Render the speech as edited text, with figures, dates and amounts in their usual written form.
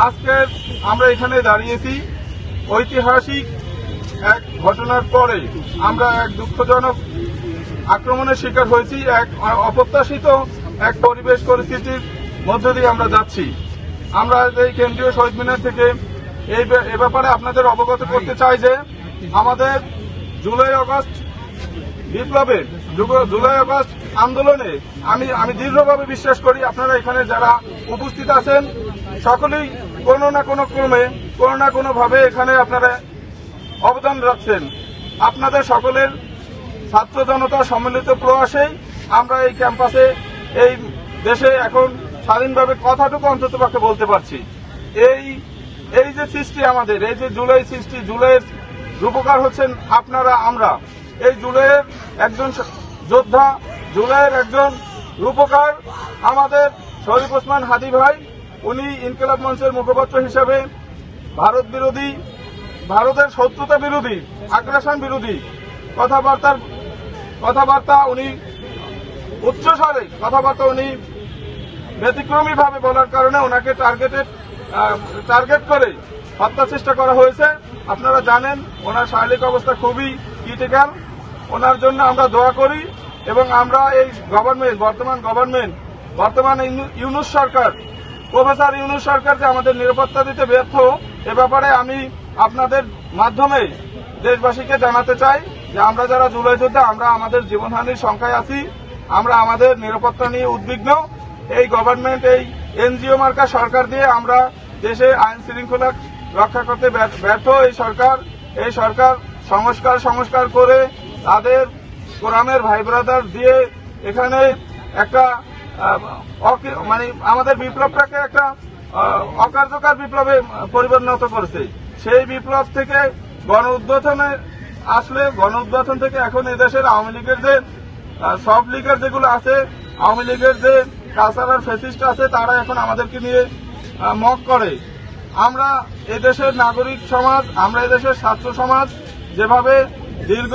আজকে আমরা এখানে দাঁড়িয়েছি ঐতিহাসিক এক ঘটনার পরে। আমরা এক দুঃখজনক আক্রমণের শিকার হয়েছি, এক অপ্রত্যাশিত এক পরিবেশ পরিস্থিতির মধ্য দিয়ে আমরা যাচ্ছি। আমরা এই কেন্দ্রীয় শহীদ মিনার থেকে এ ব্যাপারে আপনাদের অবগত করতে চাই যে আমাদের জুলাই আগস্ট বিপ্লবে, জুলাই আগস্ট আন্দোলনে আমি দৃঢ়ভাবে বিশ্বাস করি আপনারা এখানে যারা উপস্থিত আছেন সকলেই কোনো না কোনো ক্রমে কোনো না কোনো ভাবে এখানে আপনারা অবদান রাখছেন। আপনাদের সকলের ছাত্র জনতা সম্মিলিত প্রয়াসেই আমরা এই ক্যাম্পাসে, এই দেশে এখন স্বাধীনভাবে কথাটুকু অন্ততপক্ষে বলতে পারছি। এই যে সৃষ্টি আমাদের, এই যে জুলাই সৃষ্টি, জুলাইয়ের রূপকার হচ্ছেন আপনারা, আমরা। এই জুলাইয়ের একজন যোদ্ধা, জুলাইয়ের একজন রূপকার আমাদের শরীফ ওসমান হাদী ভাই। উনি ইনকিলাব মঞ্চের মুখপাত্র হিসেবে ভারত বিরোধী, ভারতের শত্রুতা বিরোধী, আগ্রাসন বিরোধী কথাবার্তা উনি উচ্চস্বরে কথাবার্তা উনি ব্যতিক্রমী ভাবে বলার কারণে ওনাকে টার্গেট করে হত্যা চেষ্টা করা হয়েছে। আপনারা জানেন ওনার শারীরিক অবস্থা খুবই ক্রিটিক্যাল। ওনার জন্য আমরা দোয়া করি এবং আমরা এই বর্তমান ইউনূস সরকার, প্রফেসর ইউনূস সরকার যে আমাদের নিরাপত্তা দিতে ব্যর্থ, এ ব্যাপারে আমি আপনাদের মাধ্যমে দেশবাসীকে জানাতে চাই যে আমরা যারা জুলাই যোদ্ধা, আমরা আমাদের জীবনহানির সংখ্যায় আছি, আমরা আমাদের নিরাপত্তা নিয়ে উদ্বিগ্ন। এই গভর্নমেন্ট, এই এনজিও মার্কা সরকার দিয়ে আমরা দেশে আইন শৃঙ্খলা রক্ষা করতে ব্যর্থ। এই সরকার সংস্কার করে তাদের কোরআনের ভাই ব্রাদার দিয়ে এখানে একটা আমাদের বিপ্লবটাকে একটা অকার্যকর বিপ্লবে পরিণত করেছে। সেই বিপ্লব থেকে গণ উদ্বোধন থেকে এখন এদেশের আওয়ামী লীগের যে সব লীগের যেগুলো আছে, আওয়ামী লীগের যে কালচারাল ফ্যাসিস্ট আছে, তারা এখন আমাদেরকে নিয়ে মক করে। আমরা এদেশের নাগরিক সমাজ, আমরা এদেশের ছাত্র সমাজ যেভাবে দীর্ঘ